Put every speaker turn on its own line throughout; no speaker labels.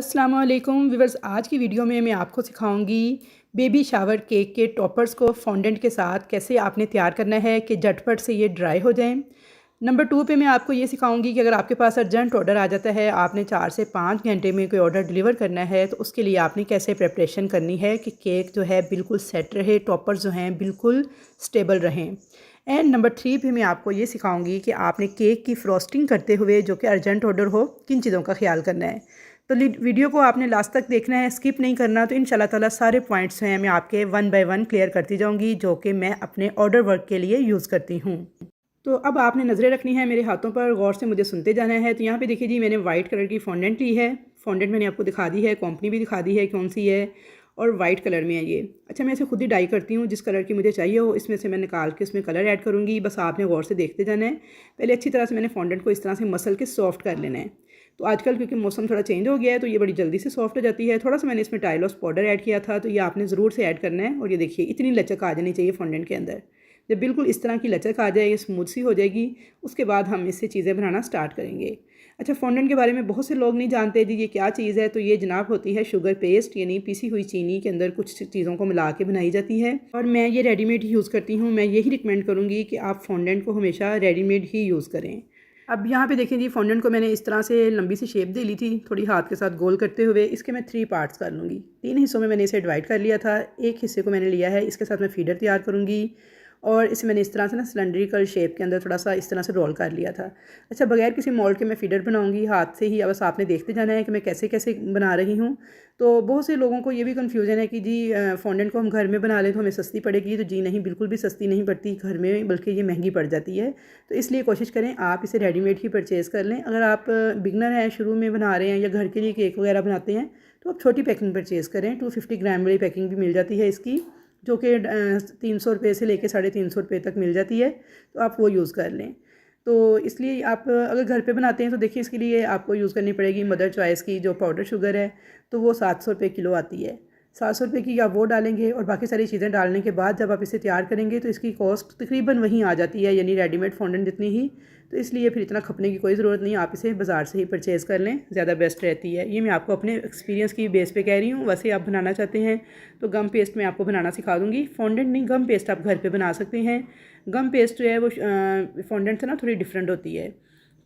अस्सलाम वालेकुम व्यूअर्स, आज की वीडियो में मैं आपको सिखाऊंगी बेबी शावर केक के टॉपर्स को फॉन्डेंट के साथ कैसे आपने तैयार करना है कि झटपट से ये ड्राई हो जाएं। नंबर 2 पे मैं आपको ये सिखाऊंगी कि अगर आपके पास अर्जेंट ऑर्डर आ जाता है, आपने 4 से 5 घंटे में कोई ऑर्डर डिलीवर करना है, तो उसके लिए आपने कैसे प्रिपरेशन करनी है कि केक जो है बिल्कुल सेट रहे, टॉपर्स जो हैं बिल्कुल स्टेबल रहें। एंड नंबर 3 पे मैं आपको ये सिखाऊंगी कि आपने केक की फ्रॉस्टिंग करते हुए जो कि अर्जेंट ऑर्डर हो, किन चीज़ों का ख्याल करना है। तो वीडियो को आपने लास्ट तक देखना है, स्किप नहीं करना। तो इंशाल्लाह ताला सारे पॉइंट्स हैं मैं आपके 1 बाय 1 क्लियर करती जाऊंगी, जो कि मैं अपने ऑर्डर वर्क के लिए यूज़ करती हूँ। तो अब आपने नज़रें रखनी है मेरे हाथों पर, गौर से मुझे सुनते जाना है। तो यहाँ पे देखिए जी, मैंने वाइट कलर की फॉन्डेंट ली है। फॉन्डेंट मैंने आपको दिखा दी है, कंपनी भी दिखा दी है कौन सी है, और वाइट कलर में है ये। अच्छा, मैं इसे खुद ही डाई करती हूँ, जिस कलर की मुझे चाहिए हो इसमें से मैं निकाल के इसमें कलर ऐड करूँगी। बस आपने गौर से देखते जाना है। पहले अच्छी तरह से मैंने फॉन्डेंट को इस तरह से मसल के सॉफ्ट कर लेना है। तो आजकल क्योंकि मौसम थोड़ा चेंज हो गया है, तो ये बड़ी जल्दी से सॉफ्ट हो जाती है। थोड़ा सा मैंने इसमें टाइलोस पाउडर ऐड किया था, तो ये आपने ज़रूर से ऐड करना है। और ये देखिए, इतनी लचक आ जानी चाहिए फॉन्डेंट के अंदर। जब बिल्कुल इस तरह की लचक आ जाए, ये स्मूथ सी हो जाएगी, उसके बाद हम इससे चीज़ें बनाना स्टार्ट करेंगे। अच्छा, फॉन्डेंट के बारे में बहुत से लोग नहीं जानते जी ये क्या चीज़ है। तो ये जनाब होती है शुगर पेस्ट, यानी पीसी हुई चीनी के अंदर कुछ चीज़ों को मिला के बनाई जाती है। और मैं ये रेडीमेड ही यूज़ करती हूँ। मैं यही रिकमेंड करूँगी कि आप फॉन्डेंट को हमेशा रेडीमेड ही यूज़ करें। अब यहाँ पे देखें जी, फॉन्डेंट को मैंने इस तरह से लंबी सी शेप दे ली थी, थोड़ी हाथ के साथ गोल करते हुए। इसके मैं 3 पार्ट्स कर लूँगी। 3 हिस्सों में मैंने इसे डिवाइड कर लिया था। एक हिस्से को मैंने लिया है, इसके साथ मैं फीडर तैयार करूँगी, और इसे मैंने इस तरह से ना सिलेंड्रिकल शेप के अंदर थोड़ा सा इस तरह से रोल कर लिया था। अच्छा, बगैर किसी मोल्ड के मैं फीडर बनाऊंगी हाथ से ही। बस आपने देखते जाना है कि मैं कैसे कैसे बना रही हूँ। तो बहुत से लोगों को ये भी कंफ्यूजन है कि जी फॉन्डेंट को हम घर में बना लें तो हमें सस्ती पड़ेगी। तो जी नहीं, बिल्कुल भी सस्ती नहीं पड़ती घर में, बल्कि ये महंगी पड़ जाती है। तो इसलिए कोशिश करें आप इसे रेडीमेड ही परचेज़ कर लें। अगर आप बिगनर हैं, शुरू में बना रहे हैं या घर के लिए केक वगैरह बनाते हैं, तो आप छोटी पैकिंग परचेज़ करें। 250 ग्राम वाली पैकिंग भी मिल जाती है इसकी, जो कि 300 रुपये से लेके 350 रुपये तक मिल जाती है। तो आप वो यूज़ कर लें। तो इसलिए आप अगर घर पे बनाते हैं तो देखिए, इसके लिए आपको यूज़ करनी पड़ेगी मदर चॉइस की जो पाउडर शुगर है। तो वो 700 रुपये किलो आती है। 700 रुपये की आप वो डालेंगे, और बाकी सारी चीज़ें डालने के बाद जब आप इसे तैयार करेंगे तो इसकी कॉस्ट तकरीबन वहीं आ जाती है, यानी रेडीमेड फॉन्डेंट जितनी ही। तो इसलिए फिर इतना खपने की कोई ज़रूरत नहीं, आप इसे बाज़ार से ही परचेज़ कर लें, ज़्यादा बेस्ट रहती है। ये मैं आपको अपने एक्सपीरियंस की बेस पे कह रही हूँ। वैसे आप बनाना चाहते हैं तो गम पेस्ट मैं आपको बनाना सिखा दूँगी। फॉन्डेंट नहीं, गम पेस्ट आप घर पे बना सकते हैं। गम पेस्ट जो है वो फॉन्डेंट से ना थोड़ी डिफरेंट होती है,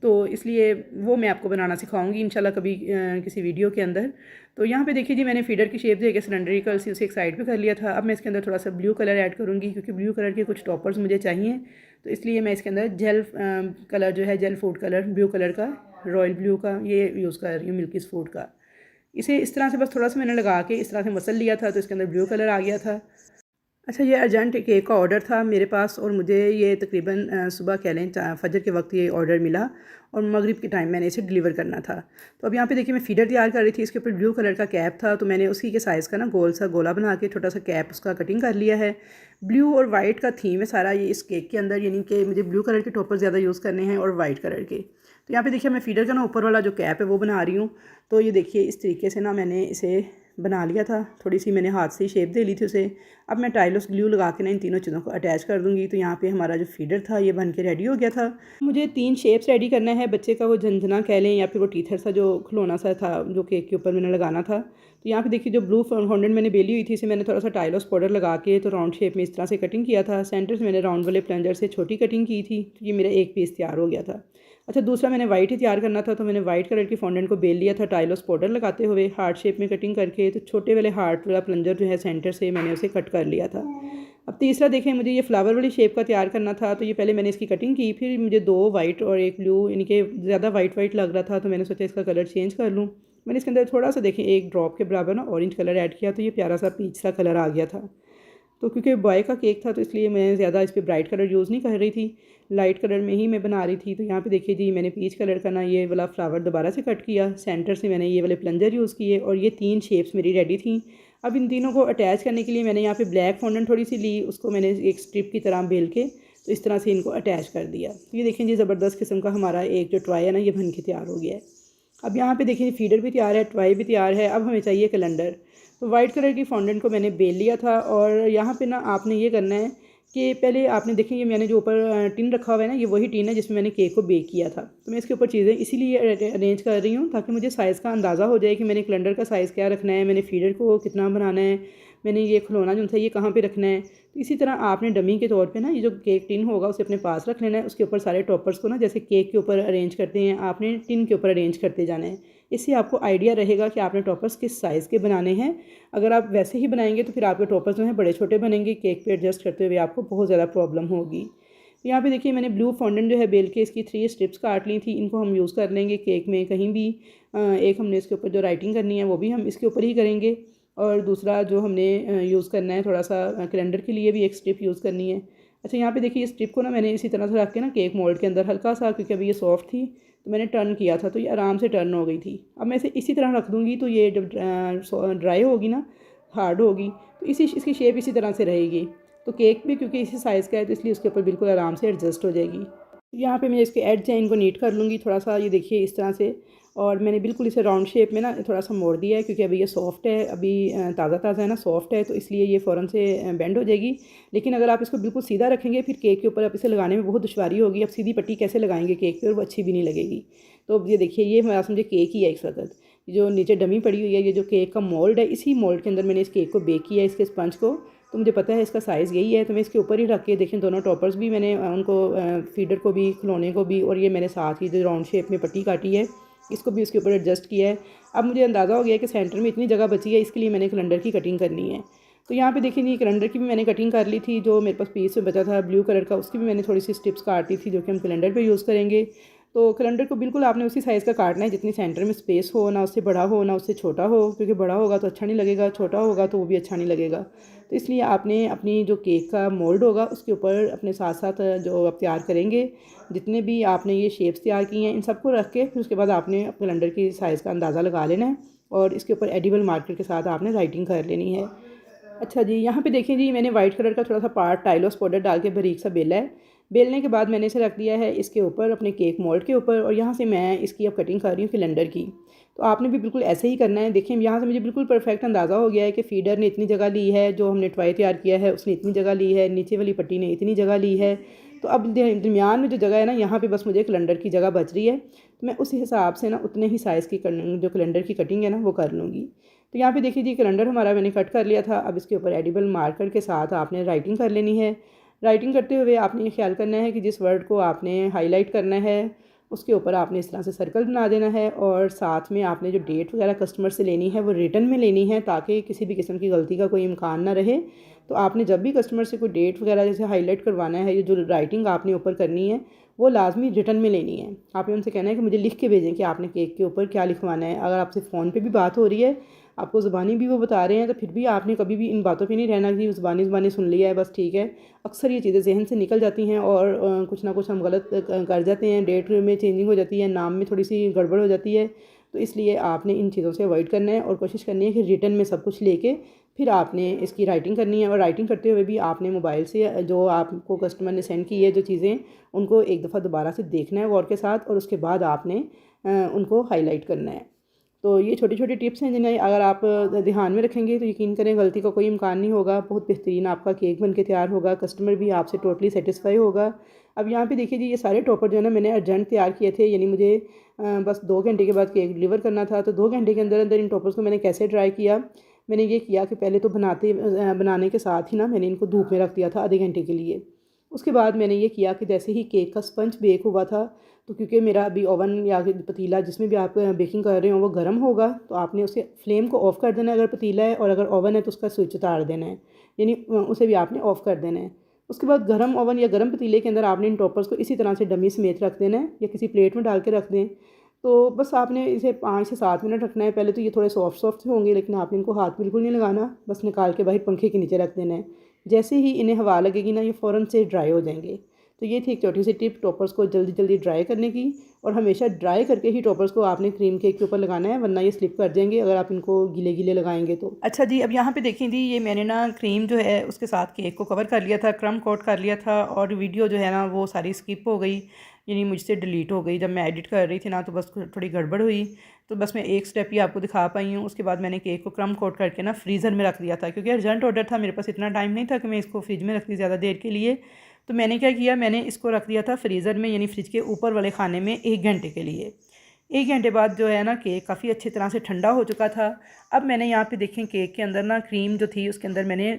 तो इसलिए वो मैं आपको बनाना सिखाऊंगी इंशाल्लाह कभी किसी वीडियो के अंदर। तो यहाँ पे देखिए जी, मैंने फीडर की शेप देके सिलेंड्रिकल सी उसे एक साइड पे कर लिया था। अब मैं इसके अंदर थोड़ा सा ब्लू कलर ऐड करूँगी, क्योंकि ब्लू कलर के कुछ टॉपर्स मुझे चाहिए। तो इसलिए मैं इसके अंदर जेल कलर जो है, gel food colour blue colour का, रॉयल ब्लू का, ये यूज़ कर रही हूँ, मिल्की फूड का। इसे इस तरह से बस थोड़ा सा मैंने लगा के इस तरह से मसल लिया था, तो इसके अंदर ब्लू कलर आ गया था। अच्छा, ये अर्जेंट केक का ऑर्डर था मेरे पास, और मुझे ये तकरीबन सुबह कह लें फजर के वक्त ये ऑर्डर मिला, और मगरिब के टाइम मैंने इसे डिलीवर करना था। तो अब यहाँ पे देखिए, मैं फीडर तैयार कर रही थी। इसके ऊपर ब्लू कलर का कैप था, तो मैंने उसी के साइज़ का ना गोल सा गोला बना के छोटा सा कैप उसका कटिंग कर लिया है। ब्लू और वाइट का थीम है सारा ये इस केक के अंदर, यानी कि मुझे ब्लू कलर के टॉपर ज़्यादा यूज़ करने हैं और वाइट कलर के। तो यहाँ पे देखिए, मैं फीडर का ना ऊपर वाला जो कैप है वो बना रही हूँ। तो ये देखिए, इस तरीके से ना मैंने इसे बना लिया था। थोड़ी सी मैंने हाथ से ही शेप दे ली थी उसे। अब मैं टाइलोस ग्लू लगा के ना इन तीनों चीज़ों को अटैच कर दूँगी। तो यहाँ पे हमारा जो फीडर था ये बन के रेडी हो गया था। मुझे 3 शेप्स रेडी करना है। बच्चे का वो झंझना कह लें, या फिर वो टीथर सा जो खिलौना सा था जो केक के ऊपर मैंने लगाना था। तो यहाँ पे देखिए, जो ब्लू फॉन्डेंट मैंने बेली हुई थी, इसे मैंने थोड़ा सा टाइलोस पाउडर लगा के तो राउंड शेप में इस तरह से कटिंग किया था। सेंटर से मैंने राउंड वाले प्लंजर से छोटी कटिंग की थी। तो ये मेरा एक पीस तैयार हो गया था। अच्छा, दूसरा मैंने वाइट ही तैयार करना था, तो मैंने वाइट कलर की फॉन्डेंट को बेल लिया था टाइलोस पाउडर लगाते हुए, हार्ट शेप में कटिंग करके। तो छोटे वाले हार्ट वाला प्लंजर जो है सेंटर से मैंने उसे कट कर लिया था। अब तीसरा देखें, मुझे ये फ्लावर वाली शेप का तैयार करना था। तो ये पहले मैंने इसकी कटिंग की, फिर मुझे 2 वाइट और 1 ब्लू, यानी कि ज़्यादा वाइट लग रहा था, तो मैंने सोचा इसका कलर चेंज कर लूँ। मैंने इसके अंदर थोड़ा सा देखें 1 ड्रॉप के बराबर ना ऑरेंज कलर ऐड किया, तो ये प्यारा सा पीच सा कलर आ गया था। तो क्योंकि बॉय का केक था, तो इसलिए मैं ज़्यादा इस पर ब्राइट कलर यूज़ नहीं कर रही थी, लाइट कलर में ही मैं बना रही थी। तो यहाँ पे देखिए जी, मैंने पीच कलर का ना ये वाला फ्लावर दोबारा से कट किया, सेंटर से मैंने ये वाले प्लंजर यूज़ किए, और ये 3 शेप्स मेरी रेडी थी। अब इन तीनों को अटैच करने के लिए मैंने यहाँ पे ब्लैक फॉन्डेंट थोड़ी सी ली, उसको मैंने एक स्ट्रिप की तरह बेल के तो इस तरह से इनको अटैच कर दिया। तो ये देखें जी, ज़बरदस्त किस्म का हमारा एक जो टॉय है ना, ये बन के तैयार हो गया है। अब यहाँ पे देखिए, फीडर भी तैयार है, टॉय भी तैयार है। अब हमें चाहिए कैलेंडर। तो वाइट कलर की फॉन्डेंट को मैंने बेल लिया था, और यहाँ पे ना आपने ये करना है कि पहले आपने देखें ये मैंने जो ऊपर टिन रखा हुआ है ना, ये वही टिन है जिसमें मैंने केक को बेक किया था। तो मैं इसके ऊपर चीज़ें इसीलिए अरेंज कर रही हूँ ताकि मुझे साइज़ का अंदाज़ा हो जाए कि मैंने कैलेंडर का साइज़ क्या रखना है, मैंने फीडर को कितना बनाना है, मैंने ये खिलौना जो था ये कहाँ पे रखना है। तो इसी तरह आपने डमी के तौर पे ना ये जो केक टिन होगा उसे अपने पास रख लेना है। उसके ऊपर सारे टॉपर्स को ना जैसे केक के ऊपर अरेंज करते हैं आपने टिन के ऊपर अरेंज करते जाना है। इससे आपको आइडिया रहेगा कि आपने टॉपर्स किस साइज़ के बनाने हैं। अगर आप वैसे ही बनाएंगे तो फिर आपके टॉपर्स जो हैं बड़े छोटे बनेंगे, केक पे एडजस्ट करते हुए आपको बहुत ज़्यादा प्रॉब्लम होगी। यहाँ पे देखिए मैंने ब्लू फॉन्डेंट जो है बेल के इसकी 3 स्ट्रिप्स काट ली थी। इनको हम यूज़ कर लेंगे केक में कहीं भी। एक हमने इसके ऊपर जो राइटिंग करनी है वो भी हम इसके ऊपर ही करेंगे, और दूसरा जो हमने यूज़ करना है थोड़ा सा कैलेंडर के लिए भी एक स्ट्रिप यूज़ करनी है। अच्छा, यहाँ पे देखिए इस स्ट्रिप को ना मैंने इसी तरह से रख के ना केक मोल्ड के अंदर हल्का सा, क्योंकि अभी ये सॉफ्ट थी तो मैंने टर्न किया था तो ये आराम से टर्न हो गई थी। अब मैं इसे इसी तरह रख दूँगी तो ये जब ड्राई होगी ना, हार्ड होगी, तो इसकी शेप इसी तरह से रहेगी। तो केक भी क्योंकि इसी साइज़ का है तो इसलिए उसके ऊपर बिल्कुल आराम से एडजस्ट हो जाएगी। यहाँ पे मैं इसके एड्ज हैं इनको नीट कर लूँगी थोड़ा सा, ये देखिए इस तरह से। और मैंने बिल्कुल इसे राउंड शेप में ना थोड़ा सा मोड़ दिया है क्योंकि अभी ये सॉफ्ट है, अभी ताज़ा ताज़ा है ना, सॉफ्ट है, तो इसलिए ये फ़ौरन से बेंड हो जाएगी। लेकिन अगर आप इसको बिल्कुल सीधा रखेंगे फिर केक के ऊपर आप इसे लगाने में बहुत दुश्वारी होगी। अब सीधी पट्टी कैसे लगाएंगे केक पे और वो अच्छी भी नहीं लगेगी। तो अब ये देखिए ये हमारा समझे केक ही है इस वक्त। जो नीचे डमी पड़ी हुई है ये जो केक का मोल्ड है, इसी मोल्ड के अंदर मैंने इस केक को बेक किया है, इसके स्पंज को। तो मुझे पता है इसका साइज़ यही है तो मैं इसके ऊपर ही रख के देखें दोनों टॉपर्स भी मैंने उनको फीडर को भी, खिलौने को भी, और ये मैंने साथ ही जो राउंड शेप में पट्टी काटी है इसको भी उसके ऊपर एडजस्ट किया है। अब मुझे अंदाज़ा हो गया कि सेंटर में इतनी जगह बची है, इसके लिए मैंने कैलेंडर की कटिंग करनी है। तो यहाँ पे देखिए जी कैलेंडर की भी मैंने कटिंग कर ली थी। जो मेरे पास पीस में बचा था ब्लू कलर का उसकी भी मैंने थोड़ी सी स्ट्रिप्स काट ली थी जो कि हम कैलेंडर पे यूज़ करेंगे। तो कैलेंडर को बिल्कुल आपने उसी साइज़ का काटना है जितनी सेंटर में स्पेस हो, ना उससे बड़ा हो ना उससे छोटा हो, क्योंकि बड़ा होगा तो अच्छा नहीं लगेगा, छोटा होगा तो वो भी अच्छा नहीं लगेगा। तो इसलिए आपने अपनी जो केक का मोल्ड होगा उसके ऊपर अपने साथ साथ जो आप तैयार करेंगे, जितने भी आपने ये शेप्स तैयार की हैं इन सबको रख के फिर उसके बाद आपने कैलेंडर की साइज़ का अंदाज़ा लगा लेना है और इसके ऊपर एडिबल मार्कर के साथ आपने राइटिंग कर लेनी है। अच्छा जी, यहाँ पे देखें जी मैंने वाइट कलर का थोड़ा सा पार्ट टाइलोस पाउडर डाल के बारीक सा बेला है। बेलने के बाद मैंने इसे रख दिया है इसके ऊपर अपने केक मोल्ड के ऊपर, और यहाँ से मैं इसकी अब कटिंग कर रही हूँ कैलेंडर की। तो आपने भी बिल्कुल ऐसे ही करना है। देखिए यहाँ से मुझे बिल्कुल परफेक्ट अंदाज़ा हो गया है कि फीडर ने इतनी जगह ली है, जो हमने टॉय तैयार किया है उसने इतनी जगह ली है, नीचे वाली पट्टी ने इतनी जगह ली है। तो अब दरमियान में जो जगह है ना, यहाँ पे बस मुझे कैलेंडर की जगह बच रही है। तो मैं उसी हिसाब से ना उतने ही साइज़ की जो कैलेंडर की कटिंग है ना वो कर लूँगी। तो यहाँ पे देखिए जी कैलेंडर हमारा मैंने कट कर लिया था। अब इसके ऊपर एडिबल मार्कर के साथ आपने राइटिंग कर लेनी है। राइटिंग करते हुए आपने ये ख्याल करना है कि जिस वर्ड को आपने हाईलाइट करना है उसके ऊपर आपने इस तरह से सर्कल बना देना है, और साथ में आपने जो डेट वगैरह कस्टमर से लेनी है वो रिटन में लेनी है ताकि किसी भी किस्म की गलती का कोई इम्कान ना रहे। तो आपने जब भी कस्टमर से कोई डेट वगैरह जैसे हाईलाइट करवाना है, ये जो राइटिंग आपने ऊपर करनी है वो लाजमी रिटन में लेनी है। आपने उनसे कहना है कि मुझे लिख के भेजें कि आपने केक के ऊपर क्या लिखवाना है। अगर आपसे फ़ोन पे भी बात हो रही है, आपको ज़ुबानी भी वो बता रहे हैं, तो फिर भी आपने कभी भी इन बातों पे नहीं रहना कि ज़ुबानी सुन लिया है बस ठीक है। अक्सर ये चीज़ें जहन से निकल जाती हैं और कुछ ना कुछ हम गलत कर जाते हैं, डेट में चेंजिंग हो जाती है, नाम में थोड़ी सी गड़बड़ हो जाती है। तो इसलिए आपने इन चीज़ों से अवॉइड करना है और कोशिश करनी है कि रिटन में सब कुछ लेके फिर आपने इसकी राइटिंग करनी है। और राइटिंग करते हुए भी आपने मोबाइल से जो आपको कस्टमर ने सेंड की है जो चीज़ें, उनको एक दफ़ा दोबारा से देखना है गौर के साथ, और उसके बाद आपने उनको हाईलाइट करना है। तो ये छोटी छोटी टिप्स हैं जिन्हें अगर आप ध्यान में रखेंगे तो यकीन करें गलती का कोई इम्कान नहीं होगा। बहुत बेहतरीन आपका केक बन के तैयार होगा, कस्टमर भी आपसे टोटली सेटिस्फाई होगा। अब यहाँ पे देखिए जी ये सारे टॉपर जो है ना मैंने अर्जेंट तैयार किए थे, यानी मुझे बस 2 घंटे के बाद केक डिलीवर करना था। तो 2 घंटे के अंदर अंदर इन टॉपर्स को मैंने कैसे ट्राई किया, मैंने ये किया कि पहले तो बनाने के साथ ही ना मैंने इनको धूप में रख दिया था आधे घंटे के लिए। उसके बाद मैंने ये किया कि जैसे ही केक का स्पंज बेक हुआ था, तो क्योंकि मेरा अभी ओवन या पतीला जिसमें भी आप बेकिंग कर रहे हो वो गर्म होगा, तो आपने उसे फ्लेम को ऑफ़ कर देना है अगर पतीला है, और अगर ओवन है तो उसका स्विच उतार देना है, यानी उसे भी आपने ऑफ़ कर देना है। उसके बाद गर्म ओवन या गर्म पतीले के अंदर आपने इन टॉपर्स को इसी तरह से डमी समेत रख देना है या किसी प्लेट में डाल के रख दें। तो बस आपने इसे 5 से 7 मिनट रखना है। पहले तो ये थोड़े सॉफ्ट सॉफ्ट होंगे, लेकिन आपने इनको हाथ बिल्कुल नहीं लगाना, बस निकाल के बाहर पंखे के नीचे रख देना है। जैसे ही इन्हें हवा लगेगी ना ये फ़ौरन से ड्राई हो जाएंगे। तो ये थी एक छोटी सी टिप टॉपर्स को जल्दी जल्दी ड्राई करने की, और हमेशा ड्राई करके ही टॉपर्स को आपने क्रीम केक के ऊपर लगाना है, वरना ये स्लिप कर जाएंगे अगर आप इनको गीले गीले लगाएंगे तो। अच्छा जी, अब यहाँ पे देखें जी ये मैंने ना क्रीम जो है उसके साथ केक को कवर कर लिया था, क्रम कोट कर लिया था, और वीडियो जो है ना वो सारी स्किप हो गई, यानी मुझसे डिलीट हो गई। जब मैं एडिट कर रही थी ना तो बस थोड़ी गड़बड़ हुई। तो बस मैं एक स्टेप ही आपको दिखा पाई हूँ। उसके बाद मैंने केक को क्रम कोट करके ना फ्रीज़र में रख दिया था, क्योंकि अर्जेंट ऑर्डर था, मेरे पास इतना टाइम नहीं था कि मैं इसको फ्रिज में रखती ज़्यादा देर के लिए। तो मैंने क्या किया, मैंने इसको रख दिया था फ्रीज़र में, यानी फ्रिज के ऊपर वाले खाने में 1 घंटे के लिए। 1 घंटे बाद जो है ना केक काफ़ी अच्छी तरह से ठंडा हो चुका था। अब मैंने यहाँ पे देखें केक के अंदर ना क्रीम जो थी उसके अंदर मैंने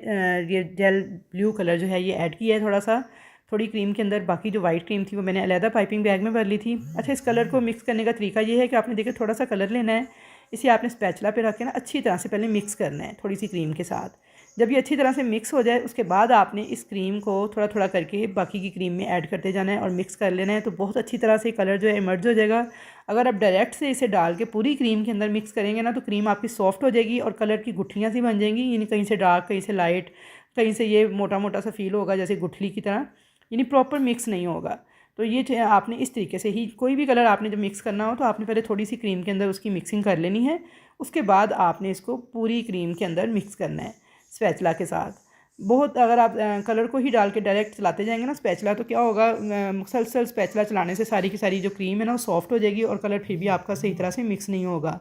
ये जेल ब्लू कलर जो है ये ऐड किया है थोड़ी क्रीम के अंदर। बाकी जो वाइट क्रीम थी वो मैंने अलहदा पाइपिंग बैग में भर ली थी। अच्छा, इस कलर को मिक्स करने का तरीका ये है कि आपने देखिए थोड़ा सा कलर लेना है, इसे आपने स्पैचुला पे रख के ना अच्छी तरह से पहले मिक्स करना है थोड़ी सी क्रीम के साथ। जब ये अच्छी तरह से मिक्स हो जाए उसके बाद आपने इस क्रीम को थोड़ा थोड़ा करके बाकी की क्रीम में ऐड करते जाना है और मिक्स कर लेना है, तो बहुत अच्छी तरह से कलर जो है इमर्ज हो जाएगा। अगर आप डायरेक्ट से इसे डाल के पूरी क्रीम के अंदर मिक्स करेंगे ना तो क्रीम आपकी सॉफ्ट हो जाएगी और कलर की गुठलियाँ सी बन जाएंगी, यानी कहीं से डार्क कहीं से लाइट, कहीं से ये मोटा मोटा सा फील होगा जैसे गुठली की तरह, यानी प्रॉपर मिक्स नहीं होगा। तो ये आपने इस तरीके से ही कोई भी कलर आपने जब मिक्स करना हो तो आपने पहले थोड़ी सी क्रीम के अंदर उसकी मिक्सिंग कर लेनी है। उसके बाद आपने इसको पूरी क्रीम के अंदर मिक्स करना है स्पैचुला के साथ। बहुत अगर आप कलर को ही डाल के डायरेक्ट चलाते जाएंगे ना स्पैचुला, तो क्या होगा, मुसलसल स्पैचुला चलाने से सारी की सारी जो क्रीम है ना वो सॉफ्ट हो जाएगी और कलर फिर भी आपका सही तरह से मिक्स नहीं होगा।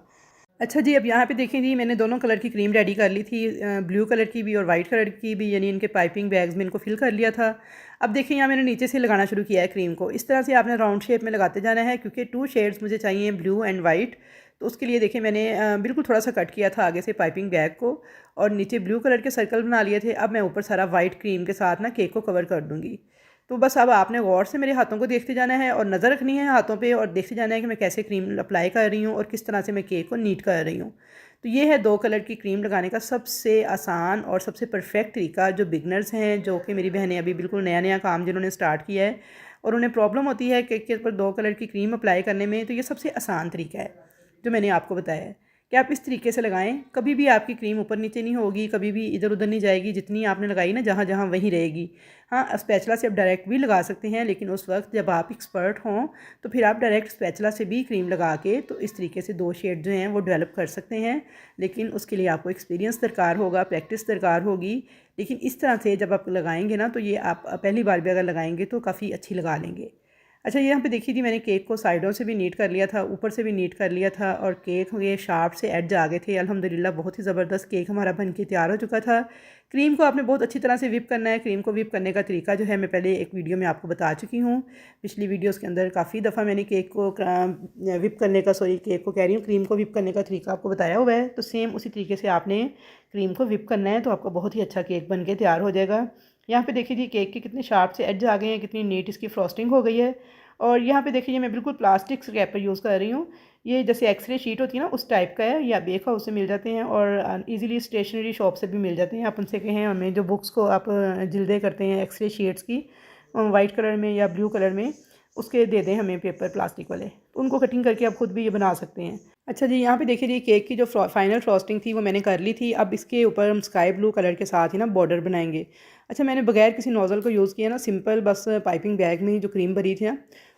अच्छा जी, अब यहाँ पे देखें जी, मैंने दोनों कलर की क्रीम रेडी कर ली थी, ब्लू कलर की भी और वाइट कलर की भी, यानी इनके पाइपिंग बैग्स में इनको फिल कर लिया था। अब देखिए यहाँ मैंने नीचे से लगाना शुरू किया है क्रीम को। इस तरह से आपने राउंड शेप में लगाते जाना है, क्योंकि 2 शेड्स मुझे चाहिए, ब्लू एंड वाइट। तो उसके लिए देखिए मैंने बिल्कुल थोड़ा सा कट किया था आगे से पाइपिंग बैग को और नीचे ब्लू कलर के सर्कल बना लिए थे। अब मैं ऊपर सारा वाइट क्रीम के साथ ना केक को कवर कर दूँगी। तो बस अब आपने गौर से मेरे हाथों को देखते जाना है और नज़र रखनी है हाथों पे और देखते जाना है कि मैं कैसे क्रीम अप्लाई कर रही हूँ और किस तरह से मैं केक को नीट कर रही हूँ। तो ये है 2 कलर की क्रीम लगाने का सबसे आसान और सबसे परफेक्ट तरीका। जो बिगनर्स हैं, जो कि मेरी बहनें अभी बिल्कुल नया नया काम जिन्होंने स्टार्ट किया है और उन्हें प्रॉब्लम होती है केक के ऊपर 2 कलर की क्रीम अप्लाई करने में, तो ये सबसे आसान तरीका है जो मैंने आपको बताया है कि आप इस तरीके से लगाएं। कभी भी आपकी क्रीम ऊपर नीचे नहीं होगी, कभी भी इधर उधर नहीं जाएगी, जितनी आपने लगाई ना जहाँ जहाँ वहीं रहेगी। हाँ, स्पैचुला से आप डायरेक्ट भी लगा सकते हैं, लेकिन उस वक्त जब आप एक्सपर्ट हों तो फिर आप डायरेक्ट स्पैचुला से भी क्रीम लगा के तो इस तरीके से 2 शेड जो हैं वो डेवलप कर सकते हैं। लेकिन उसके लिए आपको एक्सपीरियंस दरकार होगा, प्रैक्टिस दरकार होगी। लेकिन इस तरह से जब आप लगाएंगे ना तो ये आप पहली बार भी अगर लगाएंगे तो काफ़ी अच्छी लगा लेंगे। अच्छा, यहाँ पे देखिए जी, मैंने केक को साइडों से भी नीट कर लिया था, ऊपर से भी नीट कर लिया था और केक ये शार्प से एड्ज आ गए थे। अल्हम्दुलिल्लाह बहुत ही ज़बरदस्त केक हमारा बन के तैयार हो चुका था। क्रीम को आपने बहुत अच्छी तरह से विप करना है। क्रीम को विप करने का तरीका जो है मैं पहले एक वीडियो में आपको बता चुकी हूँ। पिछली वीडियोज़ के अंदर काफ़ी दफ़ा मैंने केक को विप करने का केक को कह रही हूँ, क्रीम को विप करने का तरीका आपको बताया हुआ है। तो सेम उसी तरीके से आपने क्रीम को विप करना है, तो आपका बहुत ही अच्छा केक बन के तैयार हो जाएगा। यहाँ पे देखिए जी केक के कितने शार्प से एड्ज आ गए हैं, कितनी नीट इसकी फ्रॉस्टिंग हो गई है। और यहाँ पे देखिए मैं बिल्कुल प्लास्टिक रैपर यूज़ कर रही हूँ। ये जैसे एक्सरे शीट होती है ना उस टाइप का है, या बेक हाउस से मिल जाते हैं और इजीली स्टेशनरी शॉप से भी मिल जाते हैं। आप उनसे कहें हमें जो बुक्स को आप जिल्दे करते हैं एक्सरे शीट्स की वाइट कलर में या ब्लू कलर में, उसके दे दें हमें पेपर प्लास्टिक वाले, तो उनको कटिंग करके आप खुद भी ये बना सकते हैं। अच्छा जी, यहाँ पे देखिए जी केक की जो फाइनल फ्रॉस्टिंग थी वो मैंने कर ली थी। अब इसके ऊपर हम स्काई ब्लू कलर के साथ ही ना बॉर्डर बनाएंगे। अच्छा, मैंने बगैर किसी नोज़ल को यूज़ किया ना, सिंपल बस पाइपिंग बैग में ही जो क्रीम भरी थी ना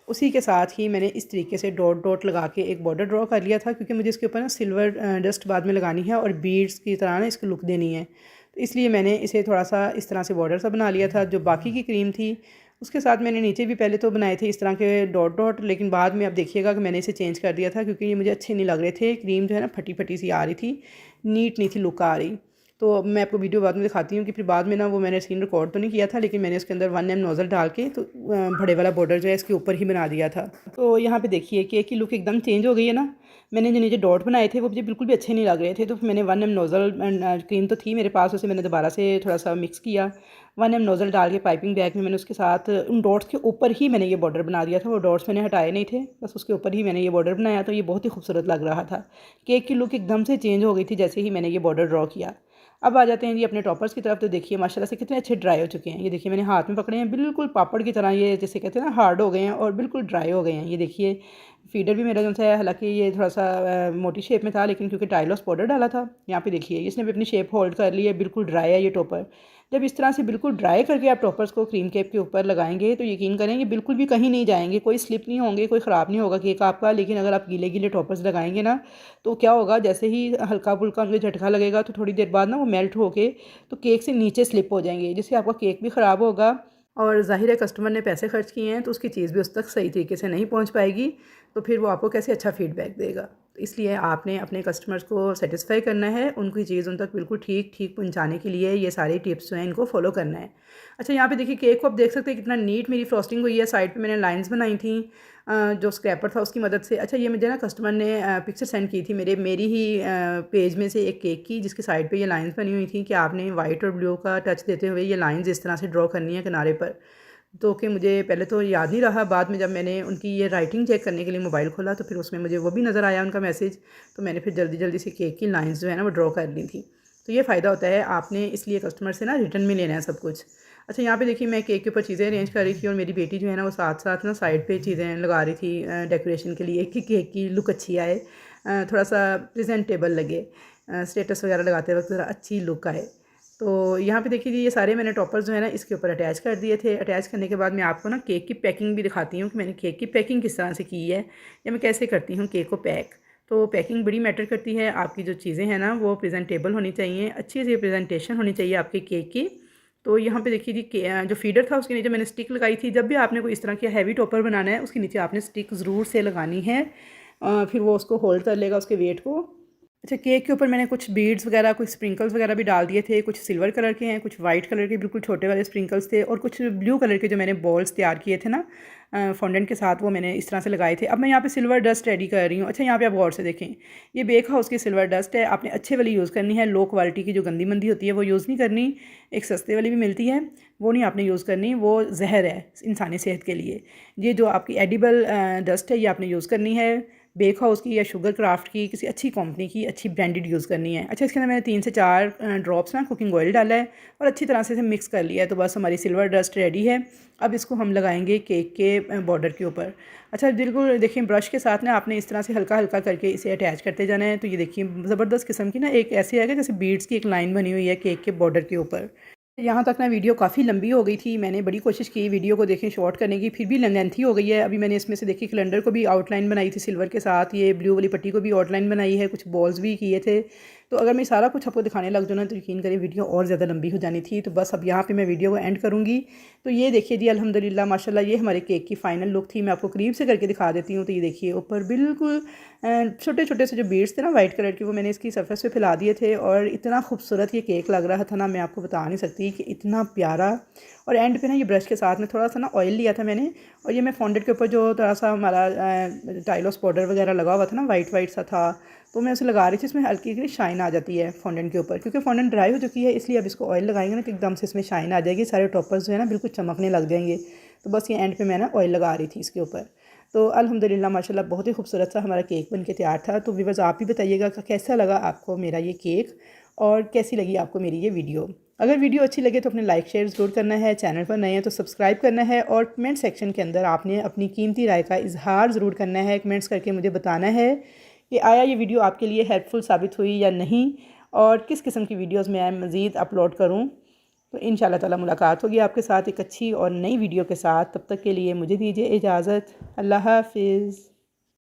उसी के साथ ही मैंने इस तरीके से डॉट डॉट लगा के एक बॉर्डर ड्रॉ कर लिया था, क्योंकि मुझे इसके ऊपर ना सिल्वर डस्ट बाद में लगानी है और बीड्स की तरह ना इसको लुक देनी है। तो इसलिए मैंने इसे थोड़ा सा इस तरह से बॉर्डर सा बना लिया था। जो बाकी की क्रीम थी उसके साथ मैंने नीचे भी पहले तो बनाए थे इस तरह के डॉट डॉट, लेकिन बाद में आप देखिएगा कि मैंने इसे चेंज कर दिया था, क्योंकि ये मुझे अच्छे नहीं लग रहे थे। क्रीम जो है ना फटी फटी सी आ रही थी, नीट नहीं थी लुक आ रही। तो मैं आपको वीडियो बाद में दिखाती हूँ कि फिर बाद में ना वो मैंने स्क्रीन रिकॉर्ड तो नहीं किया था, लेकिन मैंने उसके अंदर 1mm नोज़ल डाल के तो बड़े वाला बॉर्डर जो है इसके ऊपर ही बना दिया था। तो यहाँ पे देखिए केक की लुक एकदम चेंज हो गई है ना। मैंने जो नीचे डॉट बनाए थे वो मुझे बिल्कुल भी अच्छे नहीं लग रहे थे, तो मैंने 1mm नोज़ल क्रीम तो थी मेरे पास, उसे मैंने दोबारा से थोड़ा सा मिक्स किया। 1mm नोज़ल डाल के पाइपिंग बैग में मैंने उसके साथ उन डॉट्स के ऊपर ही मैंने ये बॉर्डर बना दिया था। वो डॉट्स मैंने हटाए नहीं थे, बस उसके ऊपर ही मैंने ये बॉर्डर बनाया, तो ये बहुत ही खूबसूरत लग रहा था। केक की लुक एकदम से चेंज हो गई थी जैसे ही मैंने ये बॉर्डर ड्रॉ किया। अब आ जाते हैं जी अपने टॉपर्स की तरफ। तो देखिए माशाल्लाह से कितने अच्छे ड्राई हो चुके हैं। ये देखिए मैंने हाथ में पकड़े हैं, बिल्कुल पापड़ की तरह, ये जैसे कहते हैं ना हार्ड हो गए हैं और बिल्कुल ड्राई हो गए हैं। ये देखिए फीडर भी मेरा जो सा है, हालांकि ये थोड़ा सा मोटी शेप में था, लेकिन क्योंकि टाइलोस पाउडर डाला था। यहाँ पे देखिए इसने भी अपनी शेप होल्ड कर ली है, बिल्कुल ड्राई है ये टॉपर। जब इस तरह से बिल्कुल ड्राई करके आप टॉपर्स को क्रीम केक के ऊपर लगाएंगे तो यकीन करें ये बिल्कुल भी कहीं नहीं जाएंगे, कोई स्लिप नहीं होंगे, कोई ख़राब नहीं होगा केक आपका। लेकिन अगर आप गीले गीले टॉपर्स लगाएंगे ना तो क्या होगा, जैसे ही हल्का फुल्का उनके झटका लगेगा तो थोड़ी देर बाद ना वो मेल्ट होके तो केक से नीचे स्लिप हो जाएंगे, जिससे आपका केक भी ख़राब होगा और ज़ाहिर है कस्टमर ने पैसे खर्च किए हैं तो उसकी चीज़ भी उस तक सही तरीके से नहीं पहुंच पाएगी, तो फिर वो आपको कैसे अच्छा फीडबैक देगा। तो इसलिए आपने अपने कस्टमर्स को सेटिस्फाई करना है, उनकी चीज़ उन तक बिल्कुल ठीक ठीक पहुंचाने के लिए ये सारी टिप्स जो हैं इनको फॉलो करना है। अच्छा, यहाँ पे देखिए केक को आप देख सकते हैं कितना नीट मेरी फ्रॉस्टिंग हुई है। साइड पे मैंने लाइंस बनाई थी जो स्क्रैपर था उसकी मदद से। अच्छा, ये मुझे ना कस्टमर ने पिक्चर सेंड की थी मेरी ही पेज में से एक केक की, जिसकी साइड पे ये लाइंस बनी हुई थी कि आपने वाइट और ब्लू का टच देते हुए ये लाइंस इस तरह से ड्रॉ करनी है किनारे पर। तो कि मुझे पहले तो याद नहीं रहा, बाद में जब मैंने उनकी ये राइटिंग चेक करने के लिए मोबाइल खोला तो फिर उसमें मुझे वो भी नज़र आया उनका मैसेज। तो मैंने फिर जल्दी जल्दी से केक की लाइंस जो है ना वो ड्रॉ कर ली थी। तो ये फ़ायदा होता है, आपने इसलिए कस्टमर से ना रिटर्न में लेना है सब कुछ। अच्छा, यहाँ पे देखिए मैं केक के ऊपर चीज़ें अरेंज कर रही थी और मेरी बेटी जो है ना वो साथ साथ ना साइड पे चीज़ें लगा रही थी डेकोरेशन के लिए कि केक की लुक अच्छी आए, थोड़ा सा प्रेजेंटेबल लगे, स्टेटस वगैरह लगाते वक्त ज़रा अच्छी लुक आए। तो यहाँ पे देखिए ये सारे मैंने टॉपर्स जो है ना इसके ऊपर अटैच कर दिए थे। अटैच करने के बाद मैं आपको ना केक की पैकिंग भी दिखाती हूँ कि मैंने केक की पैकिंग किस तरह से की है या मैं कैसे करती हूँ केक को पैक। तो पैकिंग बड़ी मैटर करती है, आपकी जो चीज़ें हैं ना वो प्रेजेंटेबल होनी चाहिए, अच्छी सी प्रेजेंटेशन होनी चाहिए आपके केक की। तो यहाँ पे देखिए जी जो फीडर था उसके नीचे मैंने स्टिक लगाई थी। जब भी आपने कोई इस तरह की हैवी टॉपर बनाना है उसके नीचे आपने स्टिक ज़रूर से लगानी है, फिर वो उसको होल्ड कर लेगा उसके वेट को। अच्छा, केक के ऊपर मैंने कुछ बीड्स वगैरह, कुछ स्प्रिंकल्स वगैरह भी डाल दिए थे। कुछ सिल्वर कलर के हैं, कुछ वाइट कलर के बिल्कुल छोटे वाले स्प्रिंकल्स थे और कुछ ब्लू कलर के जो मैंने बॉल्स तैयार किए थे ना फॉन्डेंट के साथ, वो मैंने इस तरह से लगाए थे। अब मैं यहाँ पे सिल्वर डस्ट रेडी कर रही हूँ। अच्छा, यहाँ पे आप गौर से देखें, ये बेक हाउस की सिल्वर डस्ट है। आपने अच्छे वाली यूज़ करनी है, लो क्वालिटी की जो गंदी मंदी होती है वो यूज़ नहीं करनी। एक सस्ते वाली भी मिलती है, वो नहीं आपने यूज़ करनी, वो जहर है इंसानी सेहत के लिए। ये जो आपकी एडिबल डस्ट है ये आपने यूज़ करनी है, बेक हाउस की या शुगर क्राफ्ट की, किसी अच्छी कंपनी की, अच्छी ब्रांडेड यूज़ करनी है। अच्छा, इसके अंदर मैंने 3 से 4 ड्रॉप्स ना कुकिंग ऑयल डाला है और अच्छी तरह से इसे मिक्स कर लिया है। तो बस हमारी सिल्वर डस्ट रेडी है। अब इसको हम लगाएंगे केक के बॉर्डर के ऊपर। अच्छा, बिल्कुल देखिए ब्रश के साथ ना आपने इस तरह से हल्का हल्का करके इसे अटैच करते जाना है। तो ये देखिए ज़बरदस्त किस्म की ना एक ऐसे आएगा जैसे बीड्स की एक लाइन बनी हुई है केक के बॉर्डर के ऊपर। यहाँ तक ना वीडियो काफ़ी लंबी हो गई थी, मैंने बड़ी कोशिश की वीडियो को देखें शॉर्ट करने की, फिर भी लेंथी हो गई है। अभी मैंने इसमें से देखिए कैलेंडर को भी आउटलाइन बनाई थी सिल्वर के साथ, ये ब्लू वाली पट्टी को भी आउटलाइन बनाई है, कुछ बॉल्स भी किए थे। तो अगर मैं सारा कुछ आपको दिखाने लग जाऊँ ना तो यकीन करें वीडियो और ज़्यादा लंबी हो जानी थी। तो बस अब यहाँ पे मैं वीडियो को एंड करूँगी। तो ये देखिए जी अल्हम्दुलिल्लाह माशाल्लाह ये हमारे केक की फ़ाइनल लुक थी। मैं आपको करीब से करके दिखा देती हूँ। तो ये देखिए ऊपर बिल्कुल छोटे छोटे से जो बीड्स थे ना वाइट कलर के, वो मैंने इसकी सरफेस पे फैला दिए थे और इतना खूबसूरत ये केक लग रहा था ना, मैं आपको बता नहीं सकती कि इतना प्यारा। और एंड पे ना ये ब्रश के साथ में थोड़ा सा ना ऑयल लिया था मैंने, और ये मैं फॉन्डेंट के ऊपर जो थोड़ा सा हमारा टाइलोस पाउडर वगैरह लगा हुआ था ना, वाइट वाइट सा था, तो मैं उसे लगा रही थी। इसमें हल्की हल्की शाइन आ जाती है फॉन्डेंट के ऊपर, क्योंकि फॉन्डेंट ड्राई हो चुकी है, इसलिए अब इसको ऑयल लगाएंगे ना तो एकदम से इसमें शाइन आ जाएगी, सारे टॉपर्स जो है ना बिल्कुल चमकने लग जाएंगे। तो बस ये एंड पे मैं ना ऑयल लगा रही थी इसके ऊपर। तो अल्हम्दुलिल्लाह माशाल्लाह बहुत ही खूबसूरत सा हमारा केक बन के तैयार था। तो व्यूअर्स आप भी बताइएगा कि कैसा लगा आपको मेरा ये केक और कैसी लगी आपको मेरी ये वीडियो। अगर वीडियो अच्छी लगे तो अपने लाइक शेयर ज़रूर करना है, चैनल पर नए हैं तो सब्सक्राइब करना है और कमेंट सेक्शन के अंदर आपने अपनी कीमती राय का इजहार ज़रूर करना है। कमेंट्स करके मुझे बताना है कि आया ये वीडियो आपके लिए हेल्पफुल साबित हुई या नहीं, और किस किस्म की वीडियोज़ मैं मज़ीद अपलोड करूँ। तो इंशाल्लाह ताला मुलाकात होगी आपके साथ एक अच्छी और नई वीडियो के साथ। तब तक के लिए मुझे दीजिए इजाज़त। अल्लाह हाफ़िज़।